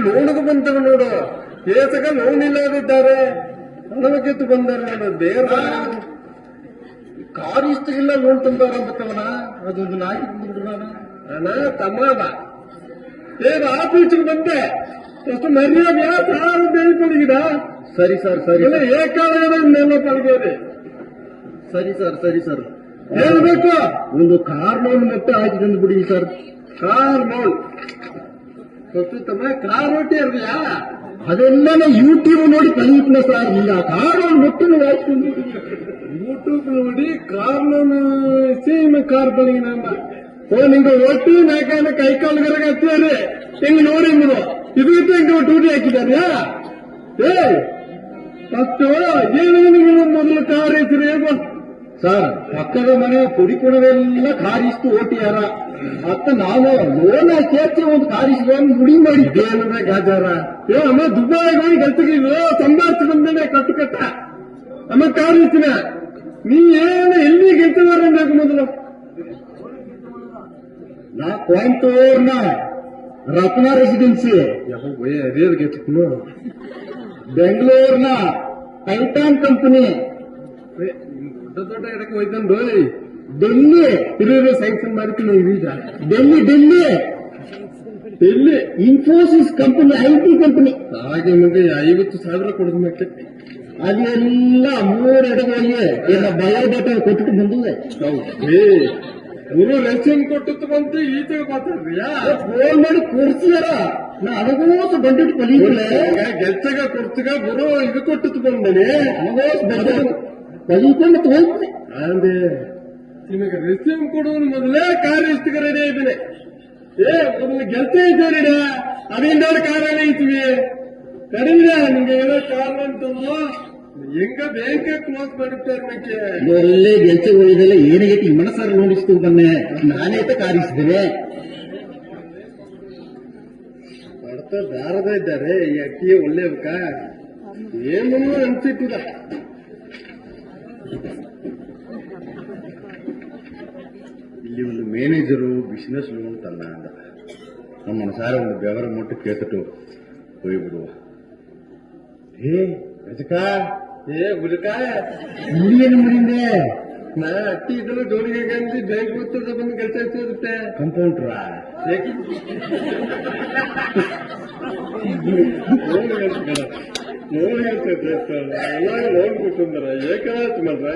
ಲೋನ್ಗೆ ಬಂದವ ನೋಡು, ಏಸಗ ಲೋನ್ ಇಲ್ಲದಿದ್ದಾರೆ, ಹಣವಕ್ಕೆತ್ತು ಬಂದಾರ ನೋಡು. ಬೇರೆ ಕಾರ್ ಇಷ್ಟಿಲ್ಲ ಲೋನ್ ತಂದಾರ ಬತ್ತವನ, ಅದೊಂದು ನಾಯಿ ಬಿಡ್ರಾನ ಅಣ್ಣ ತಮ್ಮದ ಬೇಗ ಆಫೀಸ್ಗೆ ಬಂದೆ, ಎಷ್ಟು ಮರ್ಯಾದೆ ಸಾಲ ಬೇಯಿಪಳಗಿದ. ಸರಿ ಸರ್, ಸರಿ ಏಕಾಲೆಲ್ಲ ಪಳಗಿದೆ. ಸರಿ ಸರ್, ಸರಿ ಸರ್. ಹೇಳ್ಬೇಕು, ಒಂದು ಕಾರ್ ಲೋನ್ ಮತ್ತೆ ಆಯ್ತು ತಂದು ಬಿಡಿ ಸರ್. ಕಾರ್ ಲೋನ್ ತಮ್ಮ ಕಾರ್ ಒಟ್ಟಿ ಇರ್ಲಿಯಾ? ಅದೆಲ್ಲ ಯೂಟ್ಯೂಬ್ ನೋಡಿ ಕಲಿಯುತ್ತನ ಸರ್. ಇಲ್ಲ ಕಾರ್ ಲೋನ್ ಮೊತ್ತ ಆಯ್ತು ಯೂಟ್ಯೂಬ್ ನೋಡಿ ಕಾರ್ ಲೋನ್ ಸೇಮ್ ಕಾರ್ ಬಳಿಗೆ ನಮ್ಮ ನಿಂಗೆ ಒಟ್ಟು ನಾಲ್ಕಾನ ಕೈ ಕಾಲುಗರಗ ಹಚ್ಚಾರೆ ಹೆಂಗ್ ನೋಡಿ ಇದಕ್ಕೆ ಹೆಂಗ ಡ್ಯೂಟಿ ಹಾಕಿದಾರ್ಯಾ? ಫಸ್ಟ್ ಏನು ಮೊದಲು ಕಾರ್ ಹೆಸರು ಸರ್, ಪಕ್ಕದ ಮನೆ ಪುಡಿಕೊಡವೆಲ್ಲ ಕಾರಿಸ್ತು ಓಟಿಯಾರ ಮತ್ತ ನಾವು ಲೋನ್ ಸೇರ್ಸಿ ಒಂದು ಕಾರಿಸ್ಕೊಂಡು ಮುಡಿ ಮಾಡಿದ್ದೆ ಏನಂದ್ರೆ ಗಾಜಾರ. ಅಮ್ಮ ದುಬಾಯಿಗೆ ಹೋಗಿ ಗಲ್ತಿಗೆ ಸಂಭಾಷಣೆ ಬಂದೇನೆ ಕಟ್ಟು ಕಟ್ಟ ಅಮ್ಮ ಕಾರ್ ಇರ್ತೀನ. ನೀ ಏನು ಎಲ್ಲಿ ಗೆಲ್ತಿದಾರ ಬೇಕು ಮೊದಲು? ನಾ ಕೊಯಂಬತ್ತೂರ್ನ ರತ್ನ ರೆಸಿಡೆನ್ಸಿ, ರೇಲ್ ಗೆತ್ತು, ಬೆಂಗಳೂರಿನ ಟೈಟಾನ್ ಕಂಪನಿ, ದೊಡ್ಡ ದೊಡ್ಡ ಎಡಕ್ಕೆ ಹೋಯ್ತಂದು ಡೆಲ್ಲಿ ಹಿರಿಯರು ಸ್ಯಾಂಕ್ಷನ್ ಮಾಡ್ತೀನಿ ಈಗ. Delhi Infosys company, IT company. ಹಾಗೆ ನಿಮಗೆ 50,000 ಕೊಡೋದು ಮತ್ತೆ ಅದೆಲ್ಲ 3 ಎಡಗಳಲ್ಲಿ ಎಲ್ಲ ಬಯೋಡಾಟಾ ಕೊಟ್ಟು ಬಂದಿದೆ. ಗುರು ರೆಸ್ಯೂಮ್ ಕೊಟ್ಟು ಬಂತು ಈಚೆಗೆ ಮಾತಾಡ್ರಿಯಾ? ಫೋನ್ ಮಾಡಿ ಕೂರ್ಸಿದಾರ, ನಾ ಅದಗೋಸ್ ಬಂದಿಟ್ಟು ಕಲಿಯಿಲ್ಲ. ಗೆಲ್ಸಗ ಕೊಡ್ತಗ ಗುರು ಇದು ಕೊಟ್ಟು ಬಂದನೆ ಅದಗೋಸ್ ಬಂದ ಕಲಿಕೊಂಡು ತೋಲ್ತೆ. ಅಂದೆ ನಿಮಗೆ ರೆಸ್ಯೂಮ್ ಕೊಡುವ ಮೊದಲೇ ಕಾರ್ ಇಷ್ಟಗ ರೆಡಿ ಇದ್ದೀನಿ. ಮೊದಲು ಗೆಲ್ಸ ಇದ್ದೇನೆ, ಅದರಿಂದ ಕಾರ್ ಐತಿವಿ ಕಡಿಮೆ ನಿಮ್ಗೆ ಏನೋ ಕಾರ್ ಅಂತಂದು ಹೆಂಗ ಬ್ಯಾಂಕ್ ಕ್ಲೋಸ್ ಮಾಡಿರ್ತಾರೆ ನಕ್ಕೆ. ಒಳ್ಳೆ ಗೆಲ್ಸ ಹೋಗಿದೆಲ್ಲ ಏನಾಗೈತಿ ಮನಸ್ಸಾರ ನೋಡಿಸ್ತು ಬನ್ನೆ, ನಾನೇ ಕಾರಿಸಿದ್ದೇನೆ. ಹೊಡ್ತ ದಾರದ ಇದ್ದಾರೆ ಈ ಅಕ್ಕಿಯೇ ಒಳ್ಳೆ ಏನು ಅನ್ಸಿಟ್ಟಿದ. ಇಲ್ಲಿ ಒಂದು ಮ್ಯಾನೇಜರು ಬಿಸಿನೆಸ್ ಲೋನ್ ತನ್ನ ಅಂದ, ನಮ್ಮ ಮನಸಾರ ಒಂದು ಬೆವರ ಮುಟ್ಟು ಕೇಳ್ತಟ್ಟು ಹೋಗ್ಬಿಡುವ. ರಜಕ ಗುರುಕಾಯ ಏನು ಮಾಡಿಂದೆ? ನಾ ಅಕ್ಕಿ ಇದ್ರು ಜೋಡಿಗೆ ಗಂಜಿ ಬ್ಯಾಂಕ್ ಗೊತ್ತದ ಬಂದು ಕೆಲಸ ಇರುತ್ತೆ. ಕಂಪೌಂಡ್ರ ಲೋನ್ ಹೇಳ್ತೈತೆ, ಎಲ್ಲ ಲೋನ್ ಕೊಟ್ಟು ಏಕಾತ್ ಮಾಡ್ರೆ